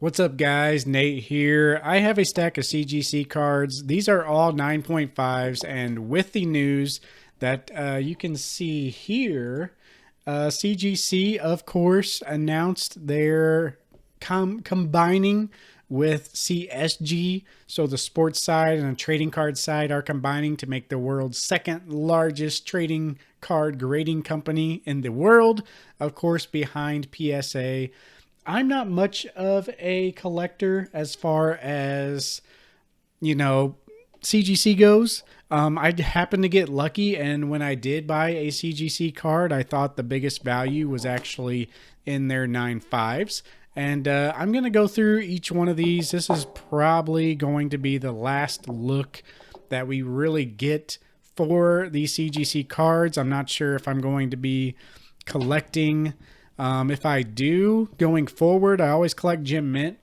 What's up, guys? Nate here. I have a stack of CGC cards. These are all 9.5s, and with the news that you can see here, CGC, of course, announced they're combining with CSG. So the sports side and the trading card side are combining to make the world's second largest trading card grading company in the world, of course, behind PSA. I'm not much of a collector as far as, you know, CGC goes. I happened to get lucky, and when I did buy a CGC card, I thought the biggest value was actually in their 9.5s. And I'm going to go through each one of these. This is probably going to be the last look that we really get for the CGC cards. I'm not sure if I'm going to be collecting. If I do going forward, I always collect Gem Mint.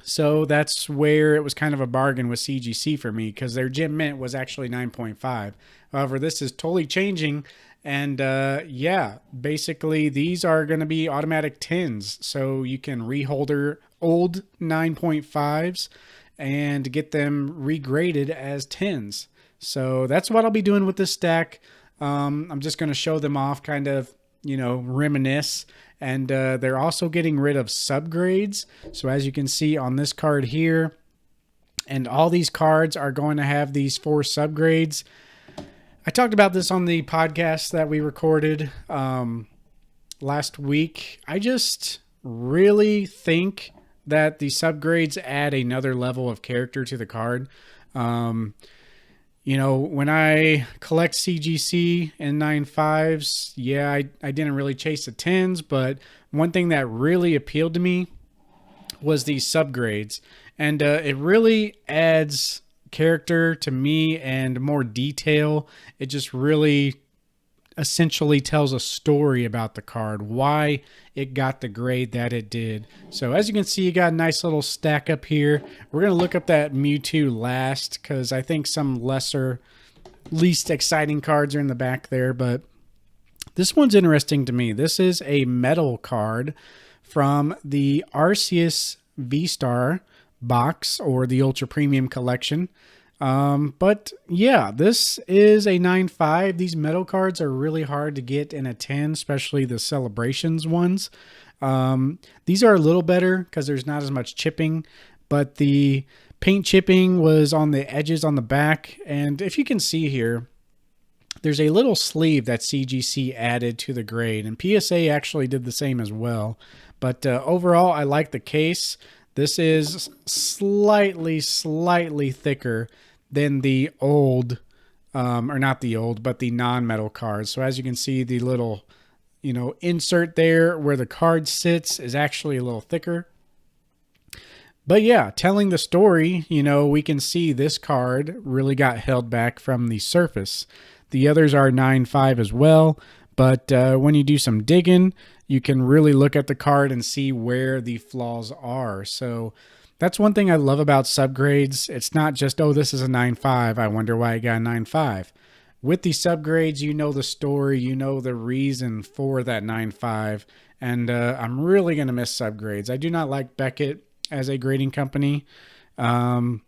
So that's where it was kind of a bargain with CGC for me because their Gem Mint was actually 9.5. However, this is totally changing. And yeah, basically these are going to be automatic 10s. So you can reholder old 9.5s and get them regraded as 10s. So that's what I'll be doing with this stack. I'm just going to show them off, kind of, reminisce. And they're also getting rid of subgrades. So as you can see on this card here, and all these cards are going to have these 4 subgrades. I talked about this on the podcast that we recorded last week. I just really think that the subgrades add another level of character to the card. When I collect CGC and 9.5s, yeah, I didn't really chase the 10s, but one thing that really appealed to me was these subgrades. And it really adds character to me and more detail. It just really essentially tells a story about the card, why it got the grade that it did. So as you can see, you got a nice little stack up here. We're going to look up that Mewtwo last because I think some least exciting cards are in the back there, but this one's interesting to me. This is a metal card from the Arceus V-Star box or the Ultra Premium collection. But yeah, this is a 9.5. These metal cards are really hard to get in a 10, especially the celebrations ones. These are a little better because there's not as much chipping, but the paint chipping was on the edges on the back. And if you can see here, there's a little sleeve that CGC added to the grade, and PSA actually did the same as well. But overall, I like the case. This is slightly thicker than the old, or not the old, but the non-metal cards. So as you can see, the little, insert there where the card sits is actually a little thicker. But yeah, telling the story, we can see this card really got held back from the surface. The others are 9.5 as well, but when you do some digging, you can really look at the card and see where the flaws are. So that's one thing I love about subgrades. It's not just, oh, this is a 9.5. I wonder why I got a 9.5. With the subgrades, you know the story, you know the reason for that 9.5. And I'm really going to miss subgrades. I do not like Beckett as a grading company. So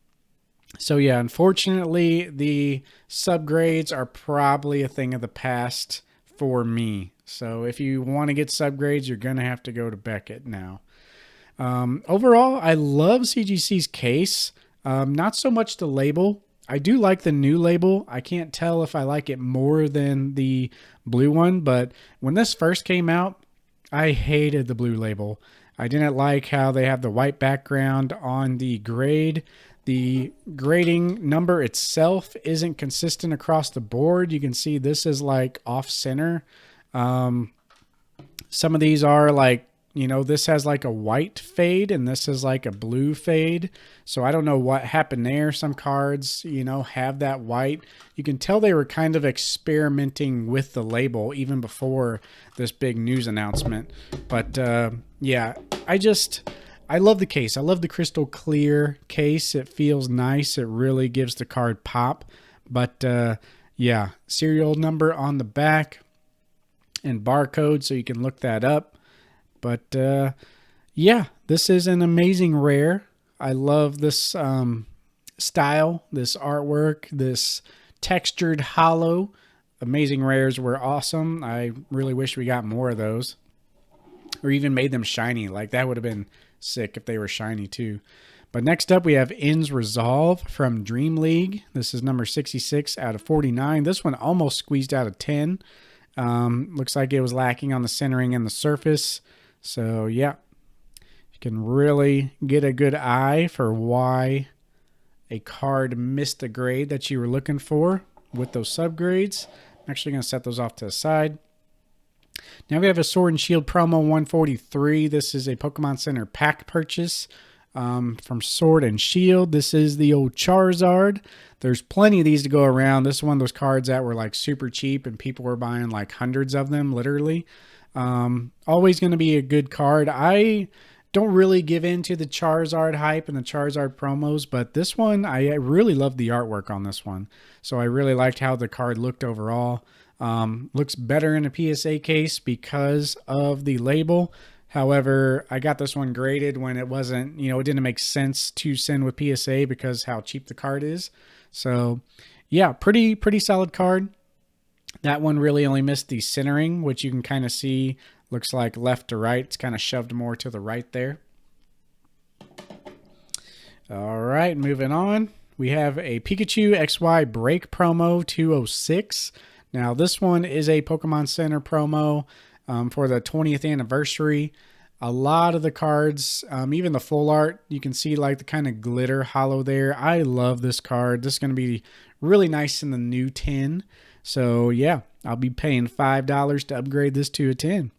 yeah, unfortunately, the subgrades are probably a thing of the past for me. So if you want to get subgrades, you're going to have to go to Beckett now. Overall, I love CGC's case. Not so much the label. I do like the new label. I can't tell if I like it more than the blue one, but when this first came out, I hated the blue label. I didn't like how they have the white background on the grade. The grading number itself isn't consistent across the board. You can see this is like off center. Some of these are like, this has like a white fade and this is like a blue fade. So I don't know what happened there. Some cards, have that white. You can tell they were kind of experimenting with the label even before this big news announcement. But yeah, I love the case. I love the crystal clear case. It feels nice. It really gives the card pop. But yeah, serial number on the back and barcode so you can look that up. But yeah, This is an amazing rare. I love this style, this artwork, this textured hollow. Amazing rares were awesome. I really wish we got more of those, or even made them shiny. Like, that would have been sick if they were shiny too. But next up, we have Ends Resolve from Dream League. This is number 66 out of 49. This one almost squeezed out of 10. Looks like it was lacking on the centering and the surface. So, yeah, you can really get a good eye for why a card missed the grade that you were looking for with those subgrades. I'm actually going to set those off to the side. Now we have a Sword and Shield promo 143. This is a Pokemon Center pack purchase from Sword and Shield. This is the old Charizard. There's plenty of these to go around. This is one of those cards that were like super cheap and people were buying like hundreds of them, literally. Always going to be a good card. I don't really give in to the Charizard hype and the Charizard promos, but this one, I really love the artwork on this one. So I really liked how the card looked overall. Looks better in a PSA case because of the label. However, I got this one graded when it wasn't, it didn't make sense to send with PSA because how cheap the card is. So yeah, pretty solid card. That one really only missed the centering, which you can kind of see looks like left to right. It's kind of shoved more to the right there. All right, moving on. We have a Pikachu XY Break promo 206. Now, this one is a Pokemon Center promo for the 20th anniversary. A lot of the cards, even the full art, you can see like the kind of glitter hollow there. I love this card. This is going to be really nice in the new 10. So, yeah, I'll be paying $5 to upgrade this to a 10.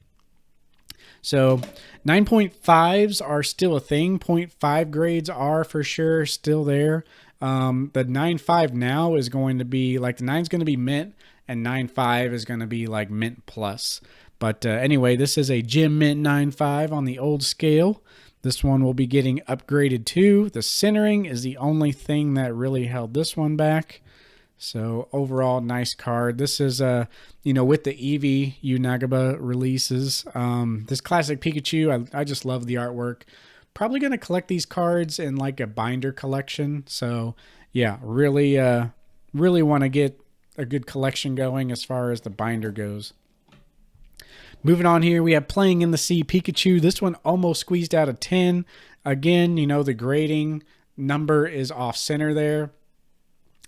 So 9.5s are still a thing. 0.5 grades are for sure still there. The 9.5 now is going to be like the 9 is going to be mint and 9.5 is going to be like mint plus. But anyway, this is a Gem Mint 9.5 on the old scale. This one will be getting upgraded too. The centering is the only thing that really held this one back. So overall, nice card. This is, with the Eevee Unagaba releases, this classic Pikachu, I just love the artwork. Probably going to collect these cards in like a binder collection. So yeah, really want to get a good collection going as far as the binder goes. Moving on here, we have Playing in the Sea Pikachu. This one almost squeezed out of 10. Again, the grading number is off center there.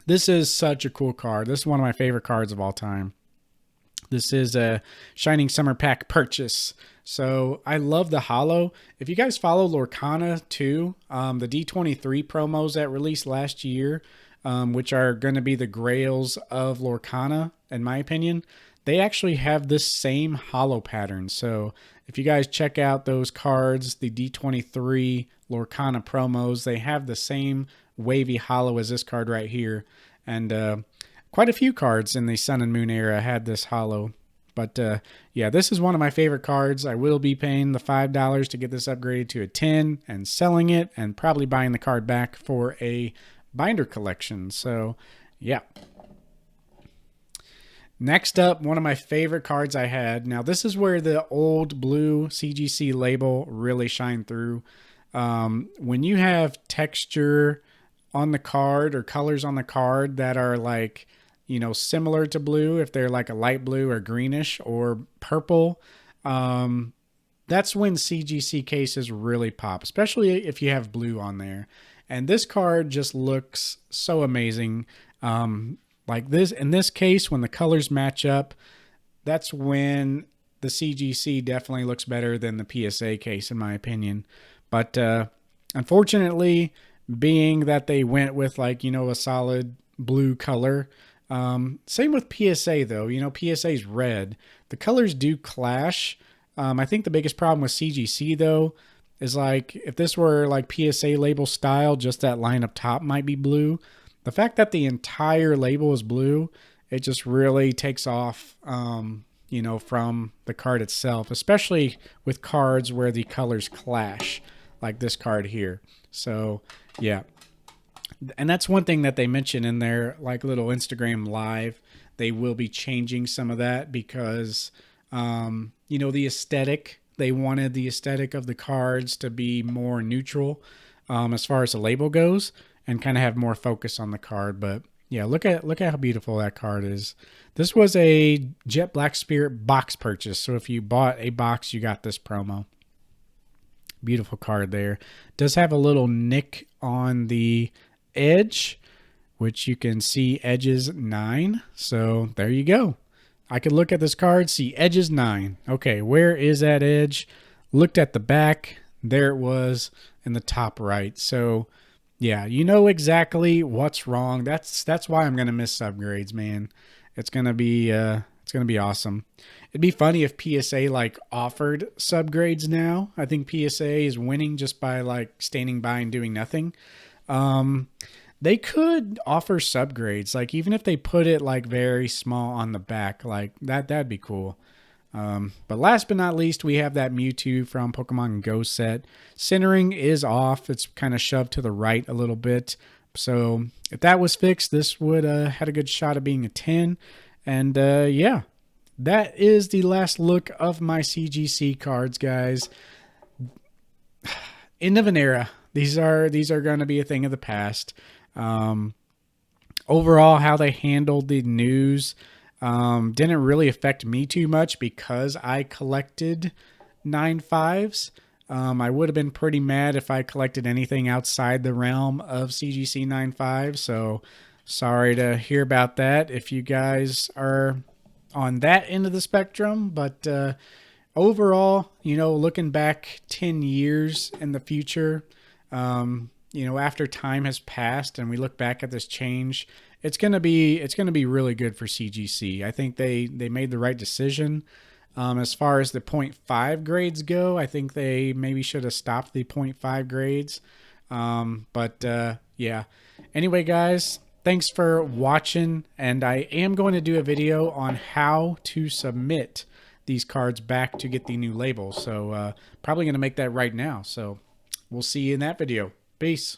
This is such a cool card. This is one of my favorite cards of all time. This is a Shining Summer Pack purchase. So I love the holo. If you guys follow Lorcana too, the D23 promos that released last year, which are going to be the grails of Lorcana, in my opinion, they actually have this same holo pattern. So if you guys check out those cards, the D23 Lorcana promos, they have the same wavy holo as this card right here. And quite a few cards in the Sun and Moon era had this holo. But yeah, this is one of my favorite cards. I will be paying the $5 to get this upgraded to a 10 and selling it and probably buying the card back for a binder collection. So yeah. Next up, one of my favorite cards I had. Now, this is where the old blue CGC label really shined through. When you have texture on the card or colors on the card that are like, similar to blue, if they're like a light blue or greenish or purple, that's when CGC cases really pop, especially if you have blue on there. And this card just looks so amazing. Like this, in this case, when the colors match up, that's when the CGC definitely looks better than the PSA case, in my opinion. But unfortunately, being that they went with like, a solid blue color, same with PSA though, PSA is red. The colors do clash. I think the biggest problem with CGC though is like, if this were like PSA label style, just that line up top might be blue. The fact that the entire label is blue, it just really takes off, from the card itself, especially with cards where the colors clash, like this card here. So, yeah. And that's one thing that they mention in their like little Instagram live. They will be changing some of that because, the aesthetic They wanted the aesthetic of the cards to be more neutral as far as the label goes, and kind of have more focus on the card. But yeah, look at how beautiful that card is. This was a Jet Black Spirit box purchase, so if you bought a box, you got this promo. Beautiful card there. Does have a little nick on the edge, which you can see edges 9. So there you go. I could look at this card, see edges 9. Okay, where is that edge? Looked at the back. There it was in the top right. So yeah, you know exactly what's wrong. That's why I'm gonna miss subgrades, man. It's gonna be awesome. It'd be funny if PSA like offered subgrades now. I think PSA is winning just by like standing by and doing nothing. They could offer subgrades, like even if they put it like very small on the back, like that'd be cool. But last but not least, we have that Mewtwo from Pokemon Go set. Centering is off. It's kind of shoved to the right a little bit. So if that was fixed, this would had a good shot of being a 10. And yeah, that is the last look of my CGC cards, guys. End of an era. These are going to be a thing of the past. Overall, how they handled the news didn't really affect me too much because I collected 9.5s. I would have been pretty mad if I collected anything outside the realm of CGC 9.5. So sorry to hear about that if you guys are on that end of the spectrum. But overall, you know, looking back 10 years in the future, you know, after time has passed and we look back at this change, it's gonna be really good for CGC. I think they made the right decision. As far as the 0.5 grades go, I think they maybe should have stopped the 0.5 grades. But yeah. Anyway, guys, thanks for watching, and I am going to do a video on how to submit these cards back to get the new label. So probably going to make that right now. So we'll see you in that video. Peace.